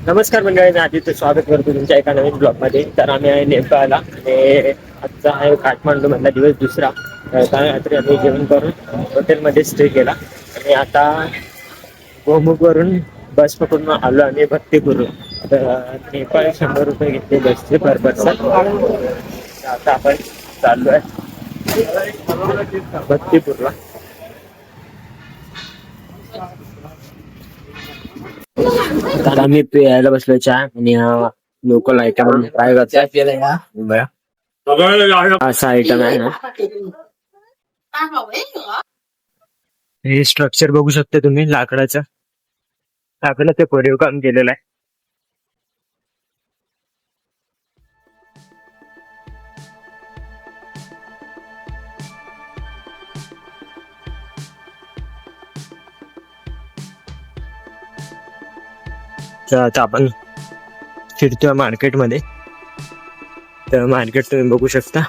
नमस्कार मंडळी, मी आदित्य स्वागत करतो तुमच्या एका नवीन ब्लॉगमध्ये. तर आम्ही आहे नेपाळला आणि आजचा आहे काठमांडू मधला दिवस दुसरा. काल रात्री आम्ही जेवण करून हॉटेलमध्ये स्टे केला आणि आता गोमुखवरून बस पकडून आलो आम्ही भक्तीपूरवरून. तर नेपाळ 100 रुपये घेतले बसचे पर पर्सन. आता आपण चाललो आहे भक्तीपूरला. आता आम्ही प्यायला बसलो चहा आणि लोकल आयटम ट्राय करतो. असा आयटम आहे ना, हे स्ट्रक्चर बघू शकता तुम्ही लाकडाचं. लाकडाचं ते कोरीव काम केलेलं आहे. तर आता आपण फिरतोय मार्केटमध्ये. तर मार्केट तुम्ही बघू शकता.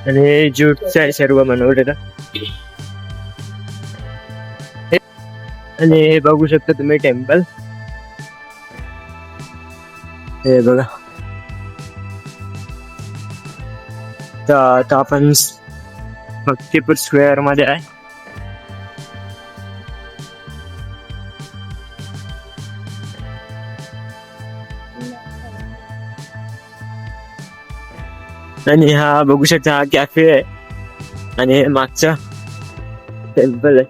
आणि हे ज्यूटचं आहे सर्व बनवलेलं. आणि हे बघू शकता तुम्ही टेम्पल. हे बघा. तर आता आपण भक्तीपूर स्क्वेअर मध्ये आहे. आणि हा बघू शकता, हा कॅफे आहे आणि हे मागचा टेम्पल आहे.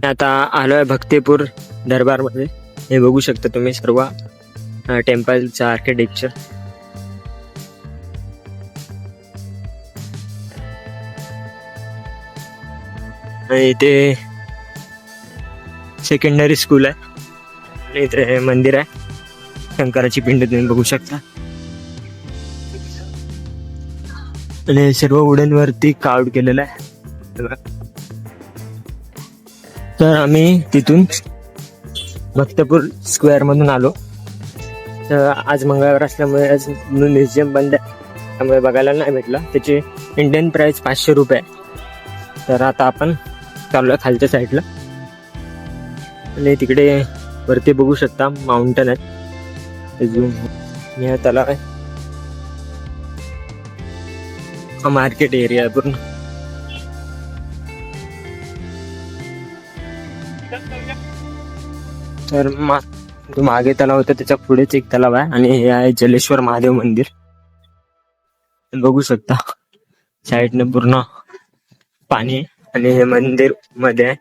आता आलोय भक्तीपूर दरबार मध्ये. हे बघू शकता तुम्ही सर्व टेम्पलचं आर्किटेक्चर. आणि इथे सेकंडरी स्कूल आहे आणि इथे मंदिर आहे. शंकराची पिंड तुम्ही बघू शकता. आणि सर्व वुडन वरती कार्व केलेलं आहे. तर आम्ही तिथून भक्तपूर स्क्वेअर मधून आलो. तर आज मंगळवार असल्यामुळे आज म्युझियम बंद आहे, त्यामुळे बघायला नाही भेटलं. त्याची इंडियन प्राइस 500 रुपये. तर आता आपण चाललो आहे खालच्या साईडला. आणि तिकडे वरती बघू शकता माउंटन आहे. अजून तलाव आहे. मार्केट एरिया आहे पूर्ण. तर मागे तलाव होता, त्याच्या पुढेच एक तलाव आहे. आणि हे आहे जलेश्वर महादेव मंदिर. बघू शकता साईडने पूर्ण पाणी आहे आणि हे मंदिर मध्ये आहे.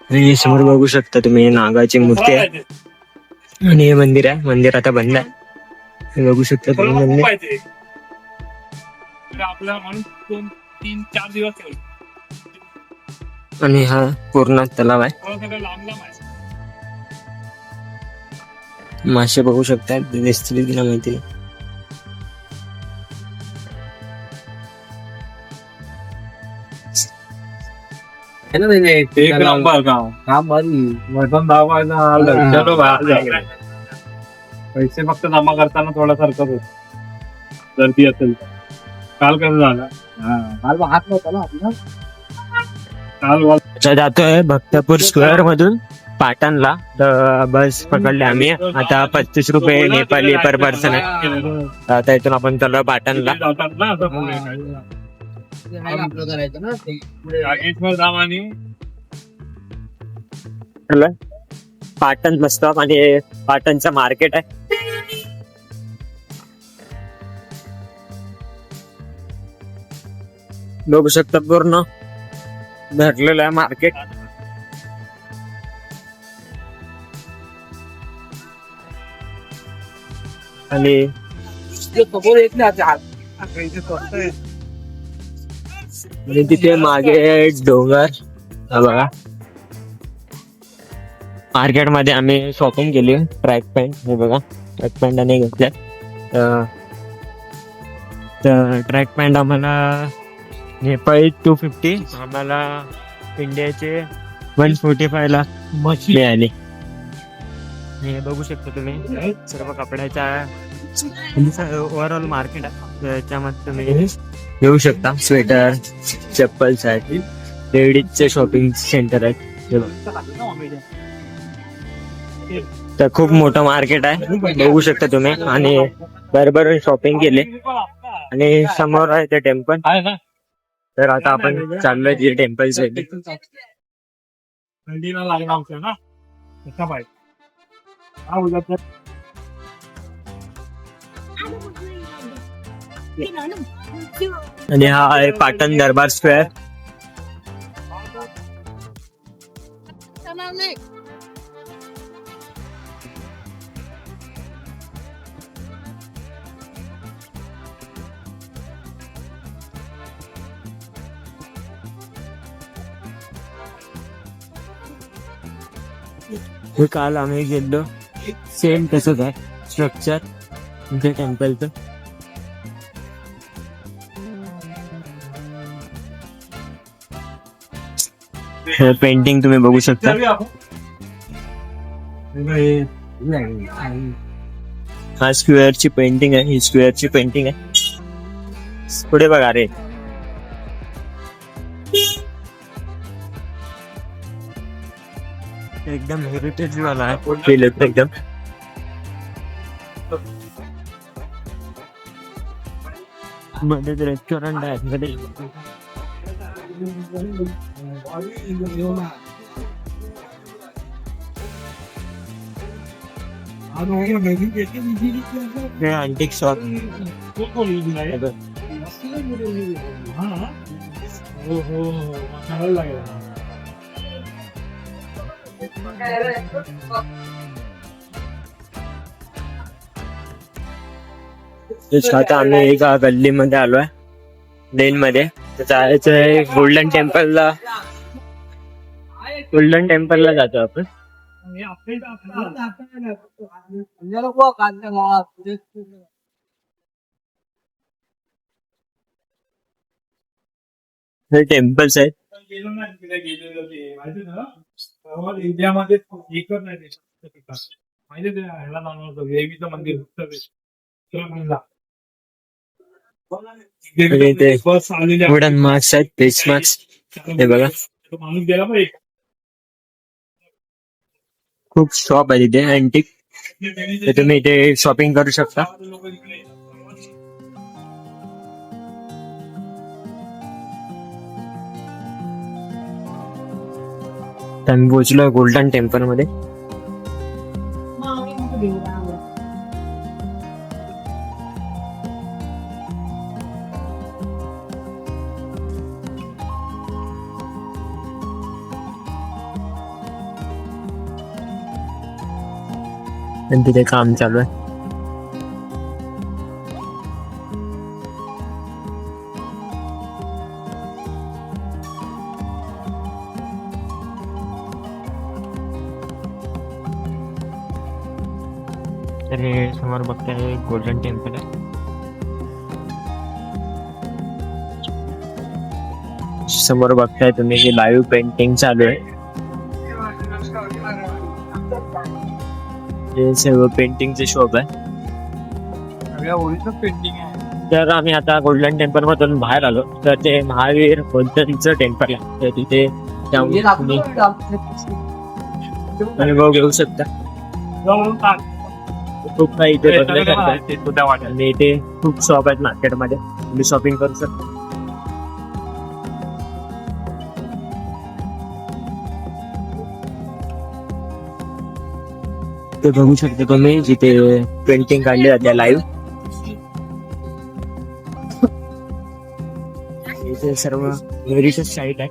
आणि समोर बघू शकता तुम्ही नागाची मूर्ती आहे. आणि हे मंदिर आहे. मंदिर आता बंद आहे. हे बघू शकता तुम्ही मंदिर. आणि हा पूर्ण तलाव आहे. मासे बघू शकता, दिसतील की नाही माहिती. पैसे फक्त जमा करताना थोडासा हरकत होत, गर्दी असेल. काल कसं झालं, काल हात नव्हता ना आपला. काल जातोय भक्तपूर स्क्वेअर मधून पाटणला. बस पकडली आम्ही. आता 35 रुपये नेपाली पर पर्सन आहे. आता इथून आपण चाललो पाटणला. पाटण बस स्टॉप आणि पाटणचं मार्केट आहे. बघू शकता पूर्ण भरलेलं आहे मार्केट. आणि तिथे मागे डोंगर बघा. मार्केट मध्ये आम्ही शॉपिंग केली. ट्रॅक पॅन्ट हे बघा, ट्रॅक पॅन्ट आणि घेतल्या. तर ट्रॅक पॅन्ट आम्हाला नेपाळी 250, आम्हाला इंडियाचे 145 ला मिळाली. हे बघू शकता तुम्ही सर्व कपड्याचा ओव्हरऑल मार्केट आहे त्याच्यामध्ये तुम्ही येऊ शकता. स्वेटर, चप्पल्स आहेत, लेडीजचे शॉपिंग सेंटर आहेत. हे बघा. तर खूप मोठं मार्केट आहे बघू शकता तुम्ही आणि बरोबर शॉपिंग केले आणि समोर आहे ते टेम्पल. तर आता आपण चाललोय तिथे टेम्पल साठी. थंडीला लागला आमच्या ना कसा पाहिजे हा उद्या आणि हा आहे पाटण दरबार स्क्वेअर. हे काल आम्ही गेलो सेम तसंच आहे स्ट्रक्चर म्हणजे टेम्पलचं. पेंटिंग तुम्ही बघू शकता. हा स्क्वेअरची पेंटिंग आहे, ही स्क्वेअरची पेंटिंग आहे. पुढे बघा रे. एकदम हेरिटेज वाला आहे फील येतं एकदम. मध्ये रेस्टॉरंट आहे मध्ये. हे अँटिक शॉप. आता आम्ही एका गल्लीमध्ये आलोय लेन मध्ये. तर जायचं आहे गोल्डन टेम्पलला. गोल्डन टेम्पलला जातो आपण. हे टेम्पल्स आहेत. गेलो ना तिकडे गेलेलो ते माहिती ना इंडियामध्ये एकच नाही माहिती ते ह्याला जाणार होतं देवीचं मंदिर उत्तरेला. ते वुडन मार्क्स आहेत, फेस मार्क्स. हे बघा माणूस गेला पण एक खूप शॉप आहे तिथे अँटिक. तुम्ही इथे शॉपिंग करू शकता. आम्ही पोहोचलो गोल्डन टेम्पल मध्ये. आणि तिथे काम चालू आहे. तर हे समोर बघताय गोल्डन टेम्पल आहे. समोर बघताय तुम्ही की लाईव्ह पेंटिंग चालू आहे. हे सर्व पेंटिंगचे शॉप आहे. पेंटिंग आहे. तर आम्ही आता गोल्डन टेम्पल मधून बाहेर आलो. तर ते महावीर बौद्धंचं टेम्पल आहे. तर तिथे जाऊन तुम्ही अनुभव घेऊ शकता. खूप काही इथे बघण्यासारखं आहे. आणि इथे खूप शॉप आहेत मार्केटमध्ये, तुम्ही शॉपिंग करू शकता. ते बघू शकता तुम्ही जिथे पेंटिंग काढली जाते लाईव्ह. इथे सर्व हेरिटेज साईट आहे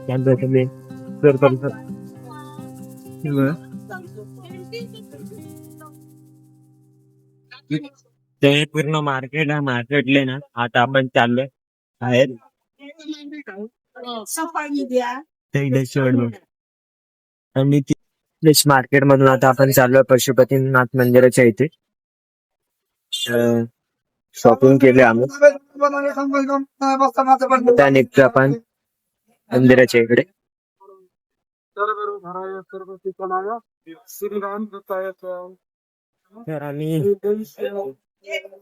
त्यानंतर तुम्ही एक्सप्लोर करू शकता. ते पूर्ण मार्केट आहे. मार्केटले ना आता आपण चाललोय बाहेर. आणि मार्केट मधून आता आपण चाललोय पशुपतीनाथ मंदिराच्या इथे. शॉपिंग केली आम्ही. त्या निघतो आपण मंदिराच्या इकडे. श्रीराम तर आम्ही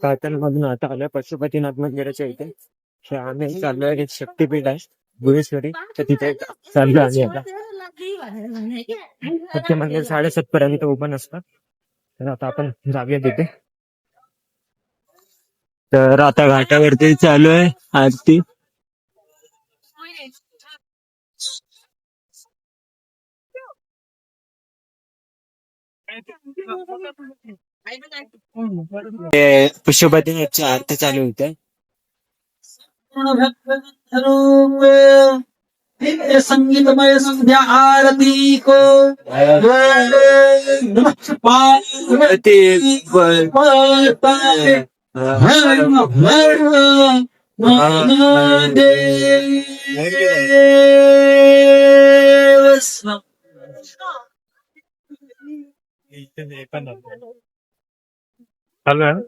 कातल मधून आता आलोय पशुपतीनाथ मंदिराच्या इथे. तर आम्ही चाललोय, एक शक्तीपीठ आहे गुहेश्वरी, तर तिथे चाललो आम्ही आता. तर ते मंदिर 7:30 पर्यंत ओपन असतं. तर आता आपण जाऊया तिथे. तर आता घाटावरती चालू आहे आरती. पशुपतीनाथची आरती चालू होते. संगीतमय संध्या आरती को नमः पार्वती चालू आहे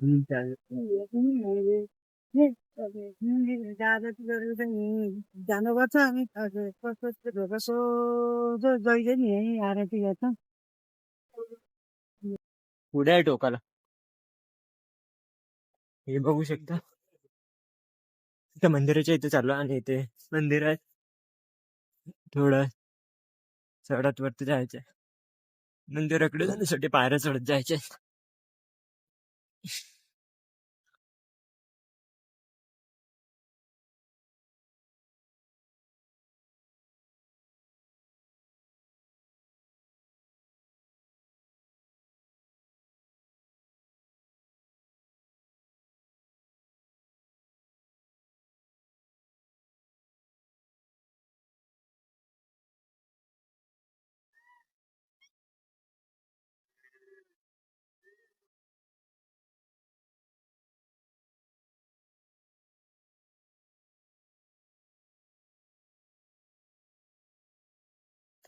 पुढे आहे टोकाला, हे बघू शकता. इथे मंदिराच्या इथे चाललो आणि इथे मंदिर आहे. थोडं चढत वरती जायचंय. मंदिराकडे जाण्यासाठी पायऱ्या चढत जायचे.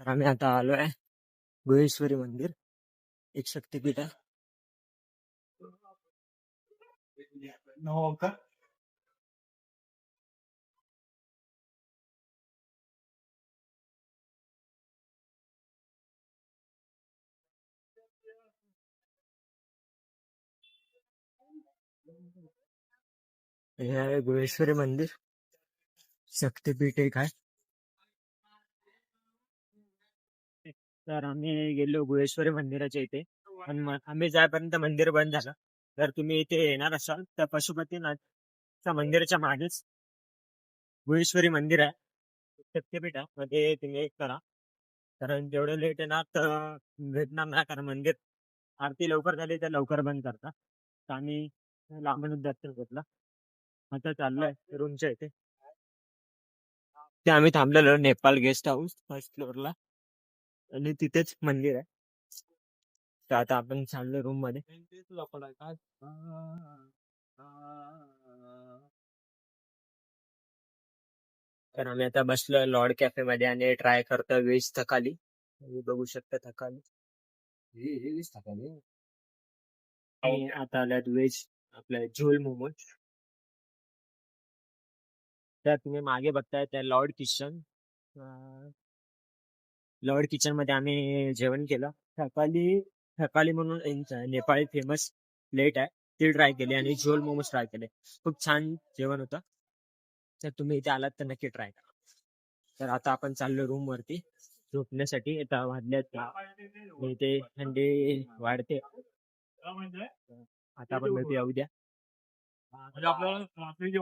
तर आम्ही आता आलोय गुहेश्वरी मंदिर, एक शक्तीपीठ आहे. हो का हे आहे गुहेश्वरी मंदिर, शक्तीपीठ एक आहे. तर आम्ही गेलो गुहेश्वरी मंदिराच्या इथे, पण आम्ही जायपर्यंत मंदिर बंद झालं. जर तुम्ही इथे येणार असाल तर पशुपतीनाथच्या मंदिराच्या मागेच गुहेश्वरी मंदिर आहे, शक्तीपीठ आहे, मध्ये तुम्ही करा. कारण जेवढं लेट येणार तर भेटणार नाही, कारण मंदिर आरती लवकर झाली तर लवकर बंद करतात. तर आम्ही लांबूनच दर्शन घेतलं. आता चाललोय रूमच्या इथे. ते आम्ही थांबलेलो नेपाळ गेस्ट हाऊस फर्स्ट फ्लोअरला, आणि तिथेच मंदिर आहे. तर आता आपण चाललो रूम मध्ये. तर आम्ही आता बसलो लॉर्ड कॅफे मध्ये आणि ट्राय करतो व्हेज थकाली. तुम्ही बघू शकता थकाली. आणि आता आल्यात व्हेज आपल्या झोल मोमोज. त्या तुम्ही मागे बघताय त्या लॉर्ड किचन मध्ये आम्ही जेवण केलं. थकाली थकाली म्हणून एक नेपाळी फेमस प्लेट आहे, ती ट्राय केली आणि झोल मोमोज ट्राय केले. खूप छान जेवण होतं. तर तुम्ही इथे आलात तर नक्की ट्राय करा. तर आता आपण चाललो रूम वरती झोपण्यासाठी. आता वाजल्यात इथे थंडी वाढते. आता आपण भेटूया उद्या. म्हणजे आपल्याला रात्री